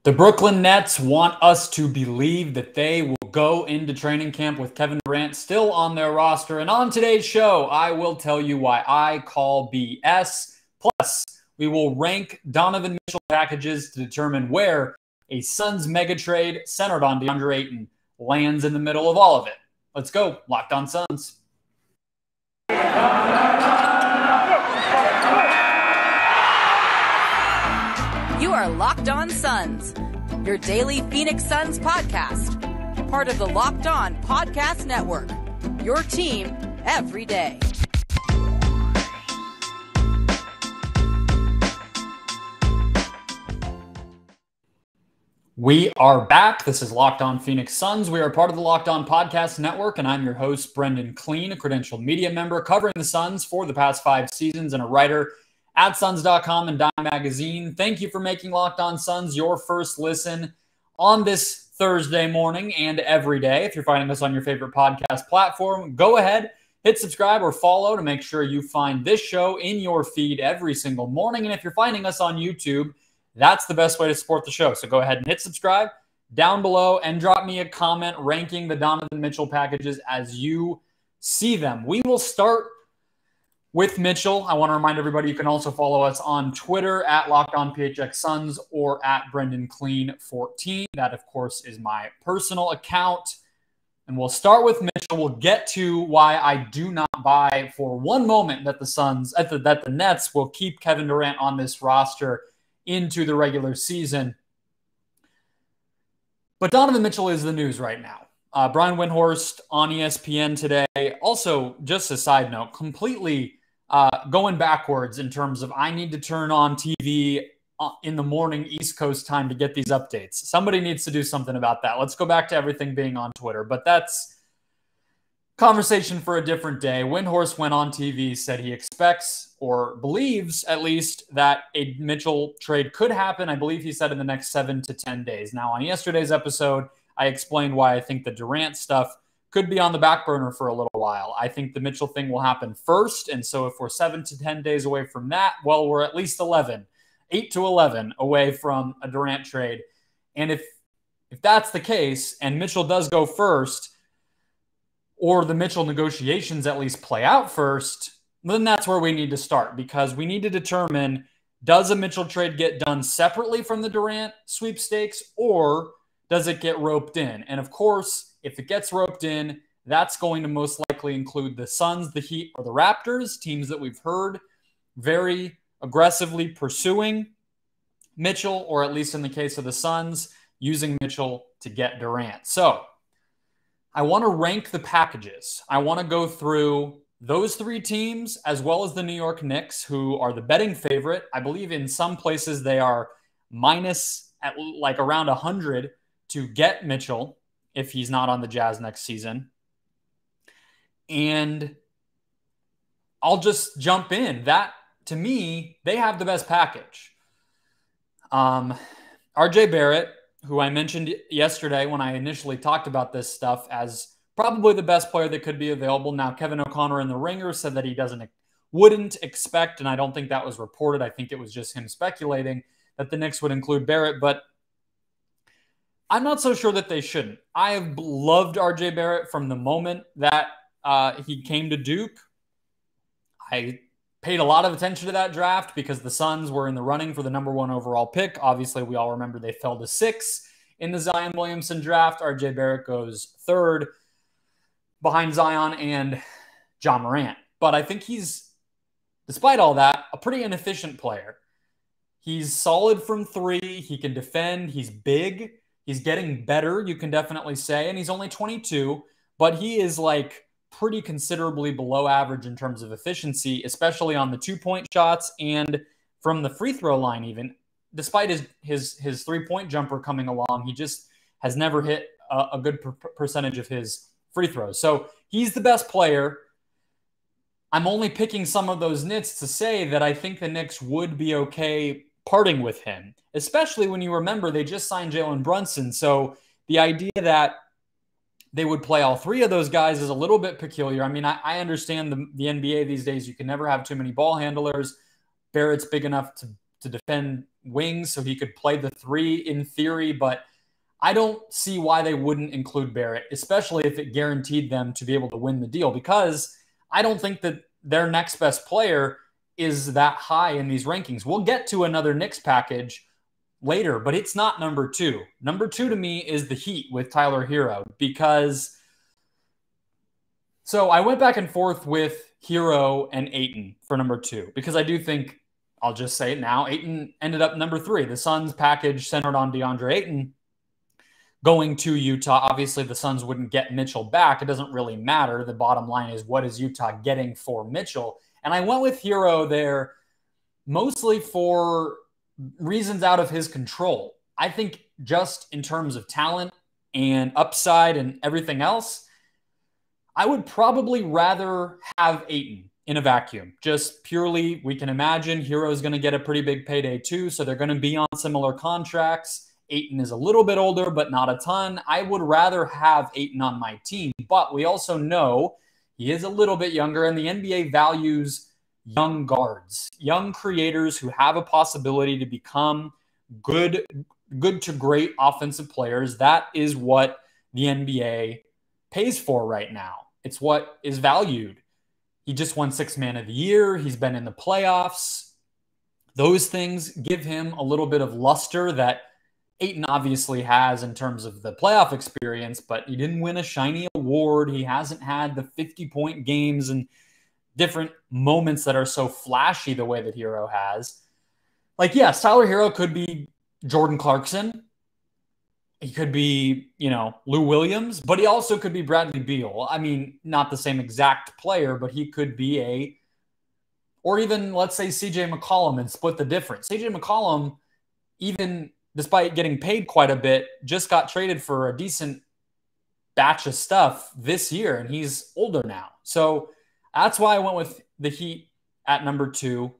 The Brooklyn Nets want us to believe that they will go into training camp with Kevin Durant still on their roster. And on today's show, I will tell you why I call BS. Plus, we will rank Donovan Mitchell packages to determine where a Suns mega trade centered on DeAndre Ayton lands in the middle of all of it. Let's go. Locked on Suns. You are Locked On Suns, your daily Phoenix Suns podcast. Part of the Locked On Podcast Network, your team every day. We are back. This is Locked On Phoenix Suns. We are part of the Locked On Podcast Network, and I'm your host, Brendon Kleen, a credentialed media member covering the Suns for the past 5 seasons and a writer at Suns.com and Dime Magazine. Thank you for making Locked On Suns your first listen on this Thursday morning and every day. If you're finding us on your favorite podcast platform, go ahead, hit subscribe or follow to make sure you find this show in your feed every single morning. And if you're finding us on YouTube, that's the best way to support the show. So go ahead and hit subscribe down below and drop me a comment ranking the Donovan Mitchell packages as you see them. We will start with Mitchell. I want to remind everybody you can also follow us on Twitter at LockedOnPHXSuns or at Brendon Kleen 14. That, of course, is my personal account. And we'll start with Mitchell. We'll get to why I do not buy for one moment that the Nets will keep Kevin Durant on this roster into the regular season. But Donovan Mitchell is the news right now. Brian Windhorst on ESPN today. Also, just a side note, completely going backwards in terms of I need to turn on TV in the morning East Coast time to get these updates. Somebody needs to do something about that. Let's go back to everything being on Twitter. But that's conversation for a different day. Windhorst went on TV, said he expects or believes at least that a Mitchell trade could happen. I believe he said in the next 7 to 10 days. Now, on yesterday's episode, I explained why I think the Durant stuff could be on the back burner for a little while. I think the Mitchell thing will happen first. And so if we're 7 to 10 days away from that, well, we're at least 8 to 11 away from a Durant trade. And if that's the case and Mitchell does go first, or the Mitchell negotiations at least play out first, then that's where we need to start, because we need to determine, does a Mitchell trade get done separately from the Durant sweepstakes, or does it get roped in? And of course, if it gets roped in, that's going to most likely include the Suns, the Heat, or the Raptors, teams that we've heard very aggressively pursuing Mitchell, or at least in the case of the Suns, using Mitchell to get Durant. So I want to rank the packages. I want to go through those 3 teams as well as the New York Knicks, who are the betting favorite. I believe in some places they are minus at like around 100 to get Mitchell if he's not on the Jazz next season. And I'll just jump in. That, to me, they have the best package. RJ Barrett, who I mentioned yesterday when I initially talked about this stuff as probably the best player that could be available. Now, Kevin O'Connor in the Ringer said that he wouldn't expect, and I don't think that was reported. I think it was just him speculating that the Knicks would include Barrett, but I'm not so sure that they shouldn't. I have loved RJ Barrett from the moment that he came to Duke. I paid a lot of attention to that draft because the Suns were in the running for the #1 overall pick. Obviously, we all remember they fell to 6 in the Zion Williamson draft. RJ Barrett goes 3rd behind Zion and John Morant. But I think he's, despite all that, a pretty inefficient player. He's solid from 3. He can defend. He's big. He's getting better, you can definitely say. And he's only 22, but he is like pretty considerably below average in terms of efficiency, especially on the 2-point shots and from the free throw line even. Despite his 3-point jumper coming along, he just has never hit a good percentage of his free throws. So he's the best player. I'm only picking some of those nits to say that I think the Knicks would be okay parting with him, especially when you remember they just signed Jalen Brunson. So the idea that they would play all 3 of those guys is a little bit peculiar. I mean, I understand the NBA these days, you can never have too many ball handlers. Barrett's big enough to defend wings so he could play the 3 in theory, but I don't see why they wouldn't include Barrett, especially if it guaranteed them to be able to win the deal, because I don't think that their next best player is that high in these rankings. We'll get to another Knicks package later, but it's not number 2. Number 2 to me is the Heat with Tyler Hero, because so I went back and forth with Hero and Ayton for number 2, because I do think, I'll just say it now, Ayton ended up number 3. The Suns package centered on DeAndre Ayton going to Utah. Obviously, the Suns wouldn't get Mitchell back. It doesn't really matter. The bottom line is, what is Utah getting for Mitchell? And I went with Hero there mostly for reasons out of his control. I think just in terms of talent and upside and everything else, I would probably rather have Ayton in a vacuum. Just purely, we can imagine Hero's going to get a pretty big payday too, so they're going to be on similar contracts. Ayton is a little bit older, but not a ton. I would rather have Ayton on my team, but we also know he is a little bit younger, and the NBA values young guards, young creators who have a possibility to become good to great offensive players. That is what the NBA pays for right now. It's what is valued. He just won 6th Man of the Year. He's been in the playoffs. Those things give him a little bit of luster that Ayton obviously has in terms of the playoff experience, but he didn't win a shiny award. He hasn't had the 50-point games and different moments that are so flashy the way that Hero has. Like, yes, Tyler Hero could be Jordan Clarkson. He could be, Lou Williams, but he also could be Bradley Beal. I mean, not the same exact player, but he could be or even, let's say, CJ McCollum and split the difference. CJ McCollum, even despite getting paid quite a bit, just got traded for a decent batch of stuff this year, and he's older now. So that's why I went with the Heat at number 2.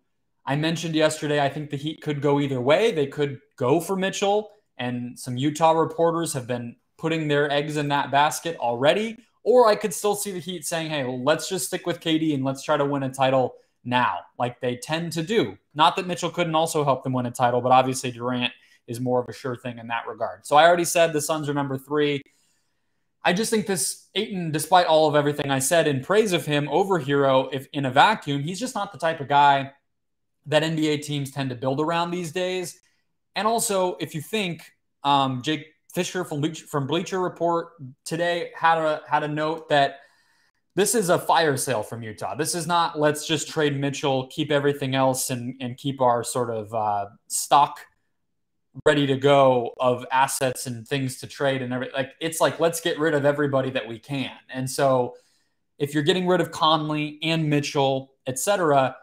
I mentioned yesterday, I think the Heat could go either way. They could go for Mitchell, and some Utah reporters have been putting their eggs in that basket already. Or I could still see the Heat saying, hey, well, let's just stick with KD and let's try to win a title now, like they tend to do. Not that Mitchell couldn't also help them win a title, but obviously Durant is more of a sure thing in that regard. So I already said the Suns are number 3. I just think this Ayton, despite all of everything I said in praise of him over Hero, if in a vacuum, he's just not the type of guy that NBA teams tend to build around these days. And also, if you think, Jake Fisher from Bleacher Report today had a note that this is a fire sale from Utah. This is not, let's just trade Mitchell, keep everything else, and keep our sort of stock ready to go of assets and things to trade and everything. Like, it's like, let's get rid of everybody that we can. And so if you're getting rid of Conley and Mitchell, etc.,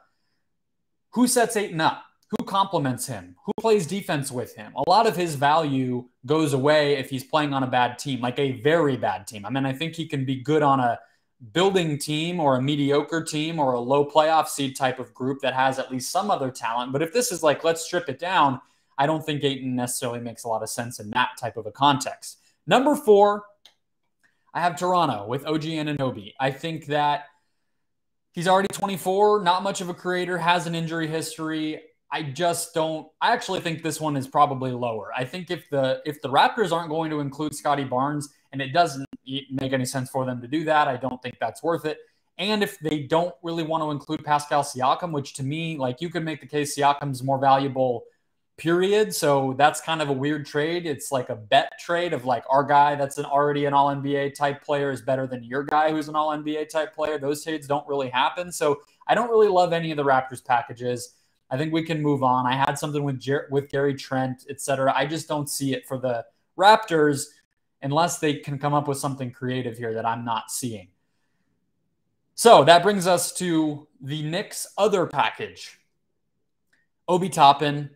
who sets Ayton up? Who complements him? Who plays defense with him? A lot of his value goes away if he's playing on a bad team, like a very bad team. I mean, I think he can be good on a building team or a mediocre team or a low playoff seed type of group that has at least some other talent. But if this is like, let's strip it down, I don't think Ayton necessarily makes a lot of sense in that type of a context. Number 4, I have Toronto with OG Anunoby. I think that he's already 24, not much of a creator, has an injury history. I actually think this one is probably lower. I think if the Raptors aren't going to include Scotty Barnes, and it doesn't make any sense for them to do that, I don't think that's worth it. And if they don't really want to include Pascal Siakam, which to me, like, you could make the case Siakam's more valuable, period. So that's kind of a weird trade. It's like a bet trade of like, our guy that's already an all-NBA type player is better than your guy who's an all-NBA type player. Those trades don't really happen. So I don't really love any of the Raptors packages. I think we can move on. I had something with Gary Trent, etc. I just don't see it for the Raptors unless they can come up with something creative here that I'm not seeing. So that brings us to the Knicks' other package. Obi Toppin,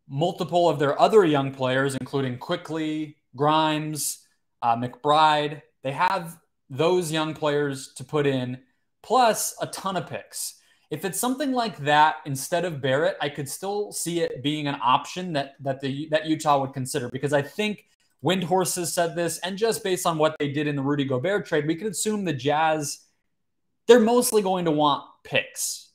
multiple of their other young players, including Quickly, Grimes, McBride. They have those young players to put in, plus a ton of picks. If it's something like that instead of Barrett, I could still see it being an option that Utah would consider, because I think Windhorse has said this, and just based on what they did in the Rudy Gobert trade, we could assume the Jazz, they're mostly going to want picks.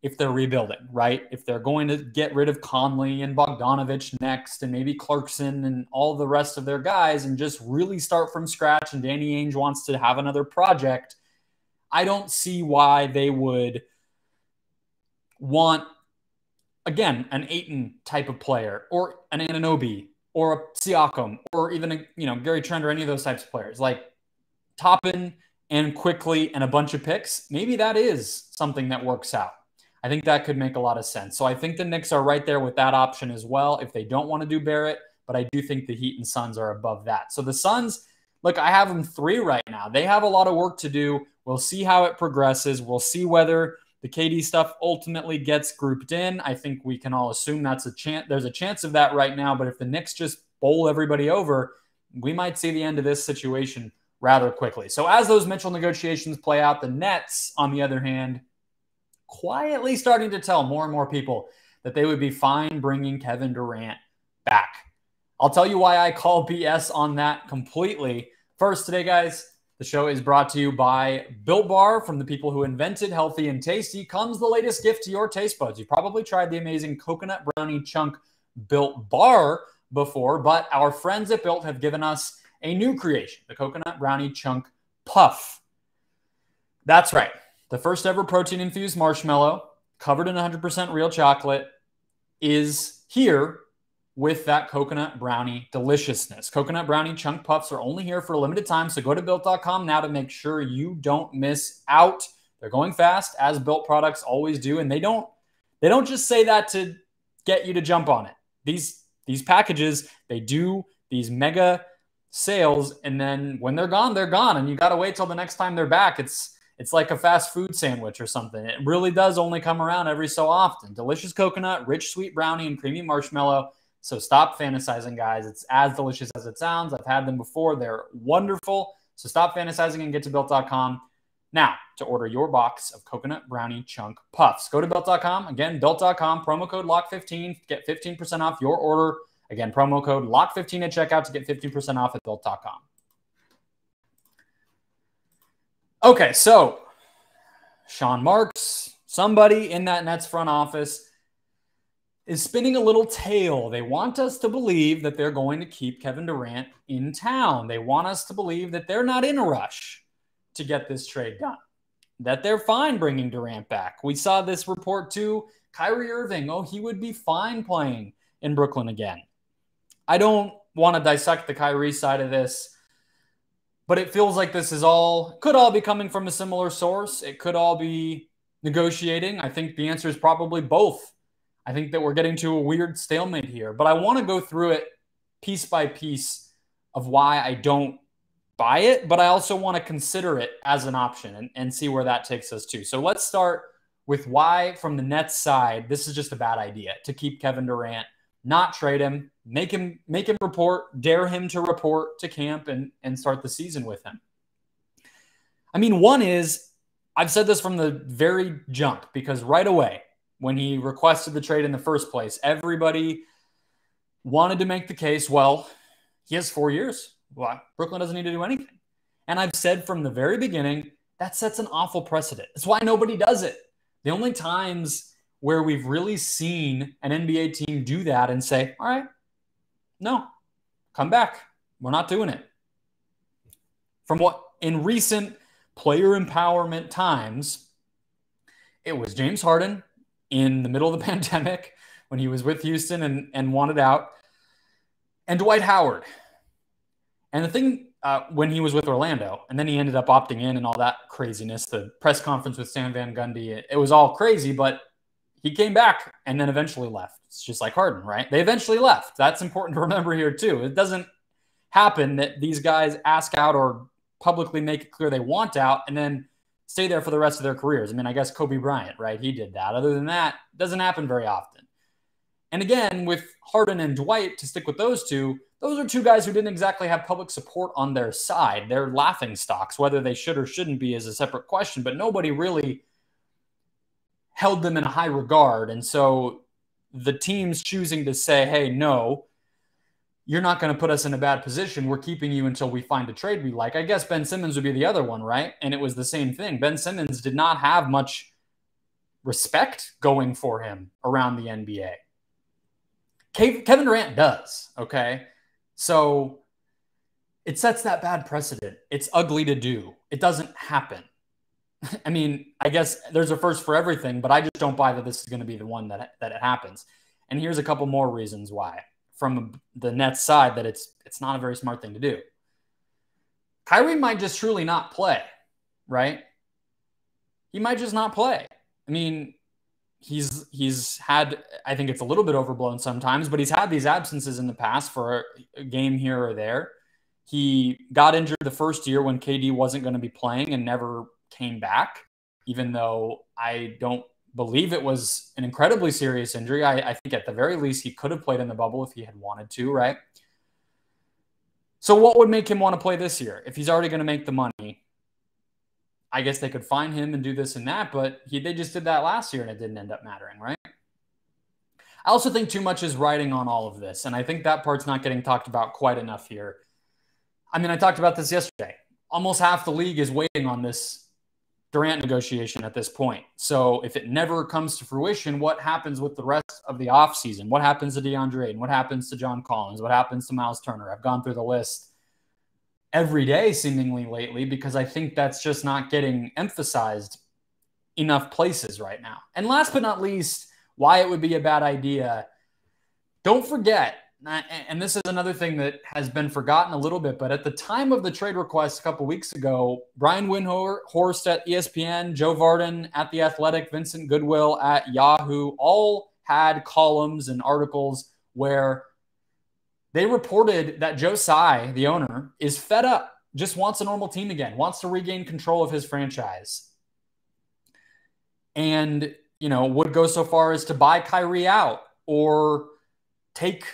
if they're rebuilding, right? If they're going to get rid of Conley and Bogdanovich next and maybe Clarkson and all the rest of their guys and just really start from scratch and Danny Ainge wants to have another project, I don't see why they would want, again, an Ayton type of player or an Anunoby or a Siakam or even a, Gary Trent or any of those types of players. Like Toppin and quickly and a bunch of picks, maybe that is something that works out. I think that could make a lot of sense. So I think the Knicks are right there with that option as well if they don't want to do Barrett, but I do think the Heat and Suns are above that. So the Suns, look, I have them 3 right now. They have a lot of work to do. We'll see how it progresses. We'll see whether the KD stuff ultimately gets grouped in. I think we can all assume that's a chance. There's a chance of that right now, but if the Knicks just bowl everybody over, we might see the end of this situation rather quickly. So as those Mitchell negotiations play out, the Nets, on the other hand, quietly starting to tell more and more people that they would be fine bringing Kevin Durant back. I'll tell you why I call BS on that completely. First today, guys, the show is brought to you by Built Bar. From the people who invented healthy and tasty comes the latest gift to your taste buds. You've probably tried the amazing coconut brownie chunk Built Bar before, but our friends at Built have given us a new creation, the coconut brownie chunk puff. That's right. The first ever protein-infused marshmallow covered in 100% real chocolate is here with that coconut brownie deliciousness. Coconut brownie chunk puffs are only here for a limited time, so go to Built.com now to make sure you don't miss out. They're going fast, as Built products always do, and they don't just say that to get you to jump on it. These packages, they do these mega sales, and then when they're gone, and you got to wait till the next time they're back. It's like a fast food sandwich or something. It really does only come around every so often. Delicious coconut, rich sweet brownie, and creamy marshmallow. So stop fantasizing, guys. It's as delicious as it sounds. I've had them before. They're wonderful. So stop fantasizing and get to Built.com now to order your box of coconut brownie chunk puffs. Go to Built.com. Again, Built.com, promo code LOCK15. Get 15% off your order. Again, promo code LOCK15 at checkout to get 15% off at Built.com. Okay, so Sean Marks, somebody in that Nets front office, is spinning a little tale. They want us to believe that they're going to keep Kevin Durant in town. They want us to believe that they're not in a rush to get this trade done, that they're fine bringing Durant back. We saw this report too. Kyrie Irving, he would be fine playing in Brooklyn again. I don't want to dissect the Kyrie side of this, but it feels like this could all be coming from a similar source. It could all be negotiating. I think the answer is probably both. I think that we're getting to a weird stalemate here, but I want to go through it piece by piece of why I don't buy it, but I also want to consider it as an option and see where that takes us to. So let's start with why, from the Nets side, this is just a bad idea to keep Kevin Durant, not trade him, make him report, dare him to report to camp and start the season with him. I mean, one is, I've said this from the very jump, because right away, when he requested the trade in the first place, everybody wanted to make the case, well, he has 4 years. Well, Brooklyn doesn't need to do anything. And I've said from the very beginning, that sets an awful precedent. That's why nobody does it. The only times where we've really seen an NBA team do that and say, all right, no, come back. We're not doing it. From what in recent player empowerment times, it was James Harden in the middle of the pandemic when he was with Houston and wanted out, and Dwight Howard. And the thing, when he was with Orlando, and then he ended up opting in and all that craziness, the press conference with Stan Van Gundy, it was all crazy, but he came back and then eventually left. It's just like Harden, right? They eventually left. That's important to remember here too. It doesn't happen that these guys ask out or publicly make it clear they want out and then stay there for the rest of their careers. I mean, I guess Kobe Bryant, right? He did that. Other than that, it doesn't happen very often. And again, with Harden and Dwight, to stick with those two, those are two guys who didn't exactly have public support on their side. They're laughing stocks. Whether they should or shouldn't be is a separate question, but nobody really held them in high regard. And so the teams choosing to say, hey, no, you're not going to put us in a bad position. We're keeping you until we find a trade we like. I guess Ben Simmons would be the other one, right? And it was the same thing. Ben Simmons did not have much respect going for him around the NBA. Kevin Durant does, okay? So it sets that bad precedent. It's ugly to do. It doesn't happen. I mean, I guess there's a first for everything, but I just don't buy that this is going to be the one that it happens. And here's a couple more reasons why. From the Nets side, that it's not a very smart thing to do. Kyrie might just truly not play, right? He might just not play. I mean, he's had, I think it's a little bit overblown sometimes, but he's had these absences in the past for a game here or there. He got injured the first year when KD wasn't going to be playing and never came back, even though I don't believe it was an incredibly serious injury. I think at the very least he could have played in the bubble if he had wanted to, right? So what would make him want to play this year? If he's already going to make the money, I guess they could fine him and do this and that, but they just did that last year and it didn't end up mattering, right? I also think too much is riding on all of this, and I think that part's not getting talked about quite enough here. I mean, I talked about this yesterday. Almost half the league is waiting on this Durant negotiation at this point. So if it never comes to fruition, what happens with the rest of the offseason? What happens to DeAndre Ayton? What happens to John Collins? What happens to Miles Turner? I've gone through the list every day seemingly lately because I think that's just not getting emphasized enough places right now. And last but not least, why it would be a bad idea. Don't forget, and this is another thing that has been forgotten a little bit, but at the time of the trade request a couple weeks ago, Brian Windhorst at ESPN, Joe Vardon at The Athletic, Vincent Goodwill at Yahoo, all had columns and articles where they reported that Joe Tsai, the owner, is fed up, just wants a normal team again, wants to regain control of his franchise. And, would go so far as to buy Kyrie out or take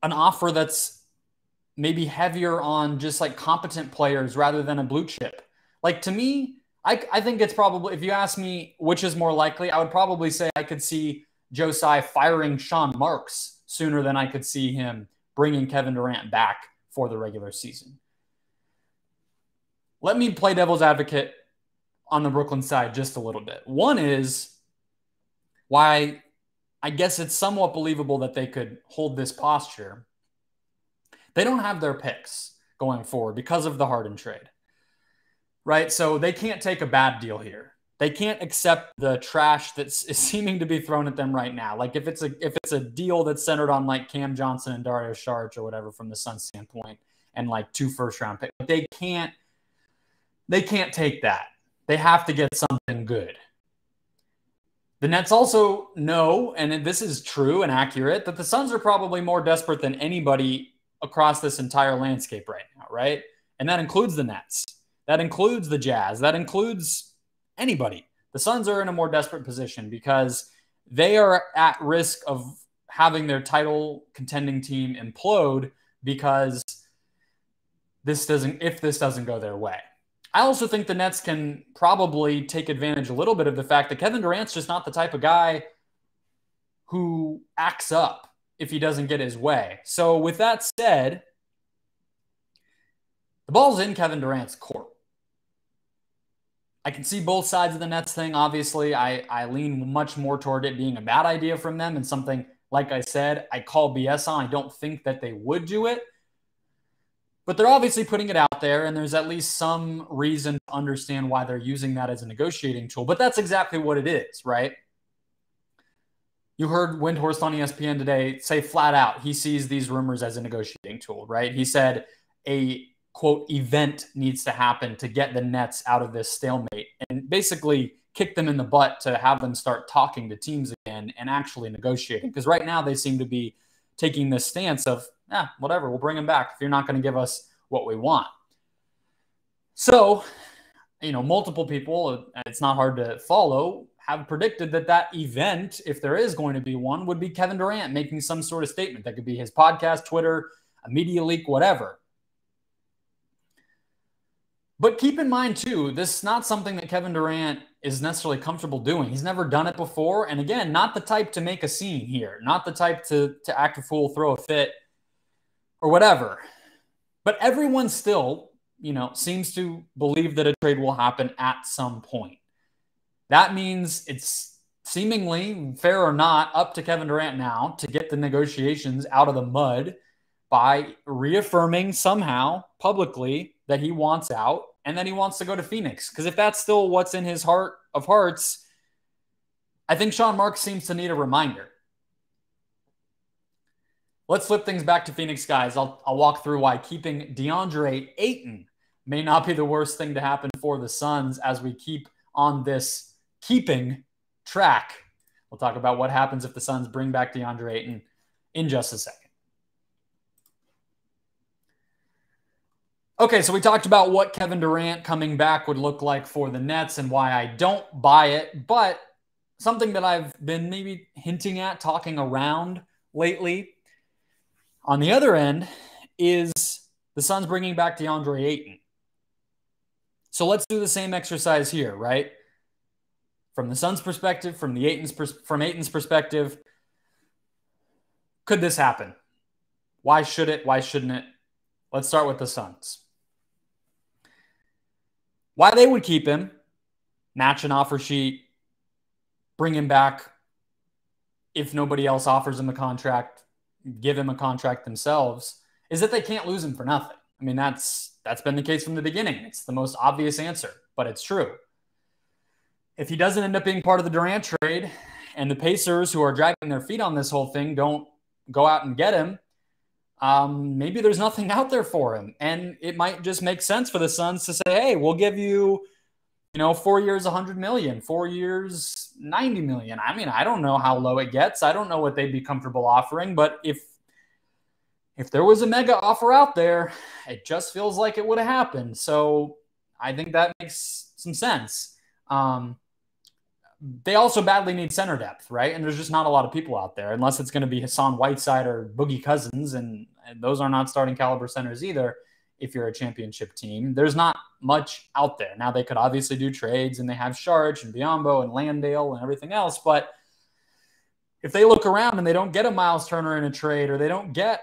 an offer that's maybe heavier on just like competent players rather than a blue chip. Like, to me, I think it's probably, if you ask me which is more likely, I would probably say I could see Joe Tsai firing Sean Marks sooner than I could see him bringing Kevin Durant back for the regular season. Let me play devil's advocate on the Brooklyn side just a little bit. One is why I guess it's somewhat believable that they could hold this posture. They don't have their picks going forward because of the Harden trade, right? So they can't take a bad deal here. They can't accept the trash that's seeming to be thrown at them right now. Like if it's a deal that's centered on like Cam Johnson and Dario Saric or whatever from the Suns standpoint and like 2 first-round picks, they can't take that. They have to get something good. The Nets also know, and this is true and accurate, that the Suns are probably more desperate than anybody across this entire landscape right now, right? And that includes the Nets. That includes the Jazz. That includes anybody. The Suns are in a more desperate position because they are at risk of having their title contending team implode because if this doesn't go their way. I also think the Nets can probably take advantage a little bit of the fact that Kevin Durant's just not the type of guy who acts up if he doesn't get his way. So with that said, the ball's in Kevin Durant's court. I can see both sides of the Nets thing. Obviously, I lean much more toward it being a bad idea from them and something, like I said, I call BS on. I don't think that they would do it. But they're obviously putting it out there, and there's at least some reason to understand why they're using that as a negotiating tool. But that's exactly what it is, right? You heard Windhorst on ESPN today say flat out he sees these rumors as a negotiating tool, right? He said a, quote, event needs to happen to get the Nets out of this stalemate and basically kick them in the butt to have them start talking to teams again and actually negotiating. Because right now they seem to be taking this stance of, whatever, we'll bring him back if you're not going to give us what we want. So, multiple people, it's not hard to follow, have predicted that event, if there is going to be one, would be Kevin Durant making some sort of statement. That could be his podcast, Twitter, a media leak, whatever. But keep in mind, too, this is not something that Kevin Durant is necessarily comfortable doing. He's never done it before. And again, not the type to make a scene here, not the type to act a fool, throw a fit, or whatever. But everyone still, seems to believe that a trade will happen at some point. That means it's seemingly, fair or not, up to Kevin Durant now to get the negotiations out of the mud by reaffirming somehow publicly that he wants out and that he wants to go to Phoenix. Because if that's still what's in his heart of hearts, I think Sean Marks seems to need a reminder. Let's flip things back to Phoenix, guys. I'll walk through why keeping DeAndre Ayton may not be the worst thing to happen for the Suns as we keep on this keeping track. We'll talk about what happens if the Suns bring back DeAndre Ayton in just a second. Okay, so we talked about what Kevin Durant coming back would look like for the Nets and why I don't buy it, but something that I've been maybe hinting at, talking around lately, on the other end, is the Suns bringing back DeAndre Ayton. So let's do the same exercise here, right? From the Suns' perspective, from Ayton's perspective, could this happen? Why should it? Why shouldn't it? Let's start with the Suns. Why they would keep him, match an offer sheet, bring him back if nobody else offers him a contract, give him a contract themselves, is that they can't lose him for nothing. I mean, that's been the case from the beginning. It's the most obvious answer, but it's true. If he doesn't end up being part of the Durant trade and the Pacers, who are dragging their feet on this whole thing, don't go out and get him, maybe there's nothing out there for him. And it might just make sense for the Suns to say, hey, we'll give you, 4 years, $100 million, 4 years, $90 million. I mean, I don't know how low it gets. I don't know what they'd be comfortable offering, but if there was a mega offer out there, it just feels like it would have happened. So I think that makes some sense. They also badly need center depth, right? And there's just not a lot of people out there, unless it's going to be Hassan Whiteside or Boogie Cousins, and those are not starting caliber centers either. If you're a championship team, there's not much out there. Now, they could obviously do trades, and they have Sharch and Biyombo and Landale and everything else, but if they look around and they don't get a Miles Turner in a trade, or they don't get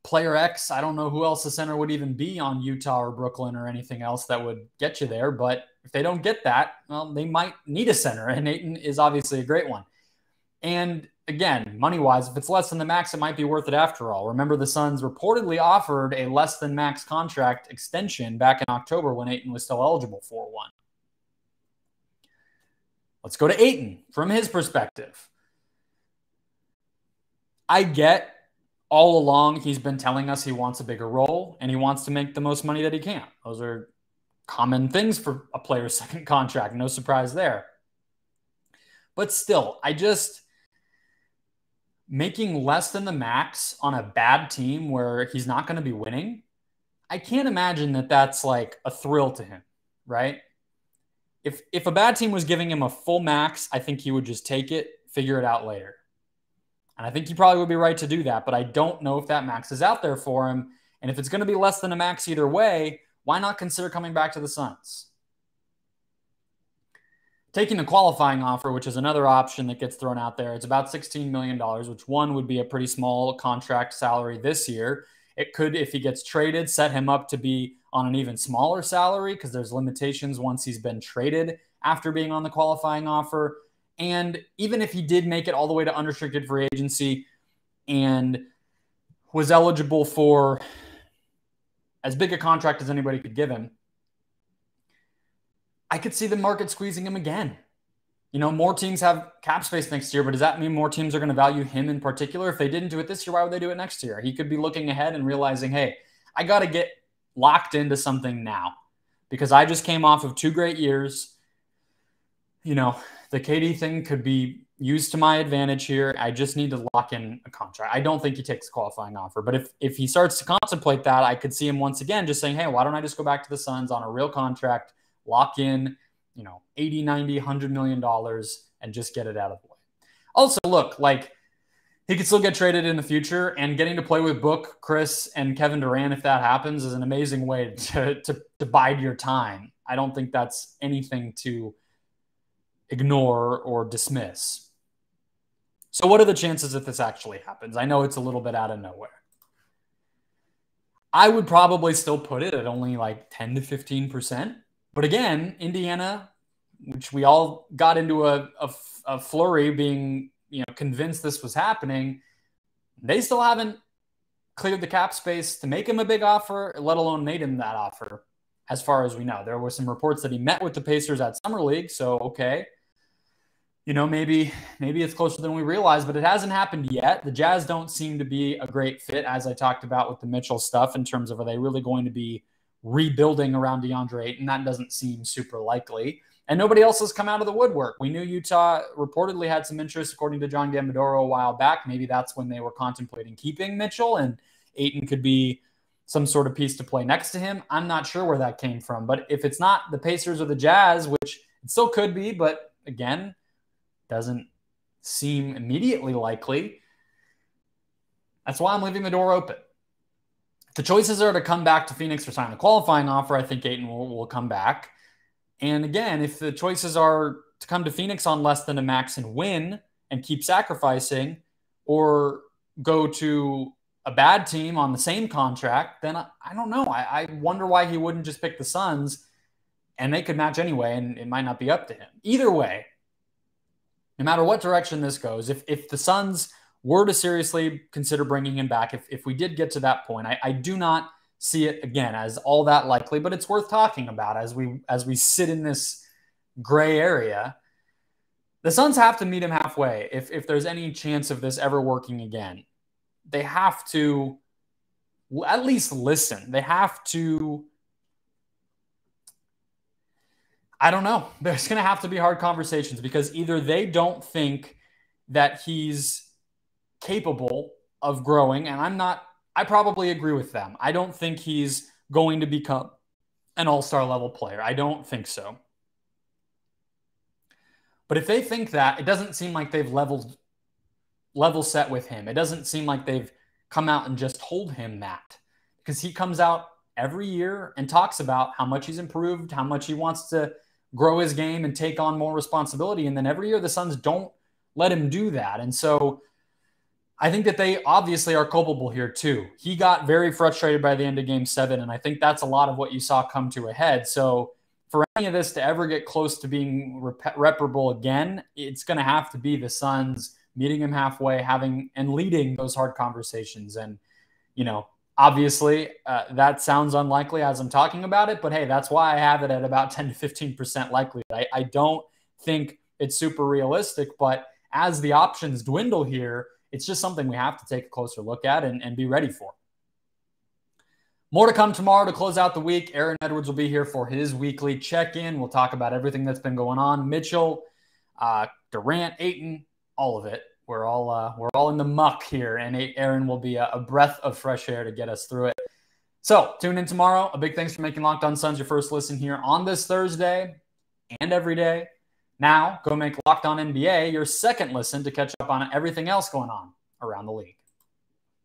player X, I don't know who else the center would even be on Utah or Brooklyn or anything else that would get you there. But if they don't get that, well, they might need a center, and Ayton is obviously a great one. And again, money-wise, if it's less than the max, it might be worth it after all. Remember, the Suns reportedly offered a less than max contract extension back in October when Ayton was still eligible for one. Let's go to Ayton from his perspective. I get all along he's been telling us he wants a bigger role and he wants to make the most money that he can. Those are common things for a player's second contract. No surprise there. But still, making less than the max on a bad team where he's not going to be winning, I can't imagine that that's like a thrill to him, right? If a bad team was giving him a full max, I think he would just take it, figure it out later. And I think he probably would be right to do that, but I don't know if that max is out there for him. And if it's going to be less than a max either way, why not consider coming back to the Suns? Taking a qualifying offer, which is another option that gets thrown out there, it's about $16 million, which one would be a pretty small contract salary this year. It could, if he gets traded, set him up to be on an even smaller salary because there's limitations once he's been traded after being on the qualifying offer. And even if he did make it all the way to unrestricted free agency and was eligible for as big a contract as anybody could give him, I could see the market squeezing him again. More teams have cap space next year, but does that mean more teams are going to value him in particular? If they didn't do it this year, why would they do it next year? He could be looking ahead and realizing, hey, I got to get locked into something now because I just came off of 2 great years. The KD thing could be used to my advantage here. I just need to lock in a contract. I don't think he takes a qualifying offer, but if he starts to contemplate that, I could see him once again just saying, hey, why don't I just go back to the Suns on a real contract, lock in, 80, 90, $100 million and just get it out of the way. Also, look, he could still get traded in the future, and getting to play with Book, Chris, and Kevin Durant, if that happens, is an amazing way to bide your time. I don't think that's anything to ignore or dismiss. So what are the chances that this actually happens? I know it's a little bit out of nowhere. I would probably still put it at only 10 to 15%. But again, Indiana which we all got into a flurry being, convinced this was happening. They still haven't cleared the cap space to make him a big offer, let alone made him that offer, as far as we know. There were some reports that he met with the Pacers at Summer League, so okay. Maybe it's closer than we realize, but it hasn't happened yet. The Jazz don't seem to be a great fit, as I talked about with the Mitchell stuff, in terms of, are they really going to be rebuilding around DeAndre Ayton? That doesn't seem super likely. And nobody else has come out of the woodwork. We knew Utah reportedly had some interest, according to John Gambadoro, a while back. Maybe that's when they were contemplating keeping Mitchell, and Ayton could be some sort of piece to play next to him. I'm not sure where that came from. But if it's not the Pacers or the Jazz, which it still could be, but again, doesn't seem immediately likely, that's why I'm leaving the door open. If the choices are to come back to Phoenix or sign a qualifying offer, I think Ayton will come back. And again, if the choices are to come to Phoenix on less than a max and win and keep sacrificing, or go to a bad team on the same contract, then I don't know. I wonder why he wouldn't just pick the Suns, and they could match anyway, and it might not be up to him. Either way, no matter what direction this goes, if the Suns were to seriously consider bringing him back, if we did get to that point, I do not see it, again, as all that likely, but it's worth talking about as we sit in this gray area. The Suns have to meet him halfway if there's any chance of this ever working again. They have to at least listen. They have to, I don't know. There's going to have to be hard conversations, because either they don't think that he's capable of growing, and I probably agree with them. I don't think he's going to become an all-star level player. I don't think so. But if they think that, it doesn't seem like they've level set with him. It doesn't seem like they've come out and just told him that, because he comes out every year and talks about how much he's improved, how much he wants to grow his game and take on more responsibility. And then every year the Suns don't let him do that. And so I think that they obviously are culpable here too. He got very frustrated by the end of Game 7, and I think that's a lot of what you saw come to a head. So for any of this to ever get close to being reparable again, it's going to have to be the Suns meeting him halfway, having and leading those hard conversations. And, obviously that sounds unlikely as I'm talking about it, but hey, that's why I have it at about 10 to 15% likely. I don't think it's super realistic, but as the options dwindle here, it's just something we have to take a closer look at and be ready for. More to come tomorrow to close out the week. Aaron Edwards will be here for his weekly check-in. We'll talk about everything that's been going on. Mitchell, Durant, Ayton, all of it. We're all in the muck here, and Aaron will be a breath of fresh air to get us through it. So tune in tomorrow. A big thanks for making Locked On Suns your first listen here on this Thursday and every day. Now go make Locked On NBA your second listen to catch up on everything else going on around the league.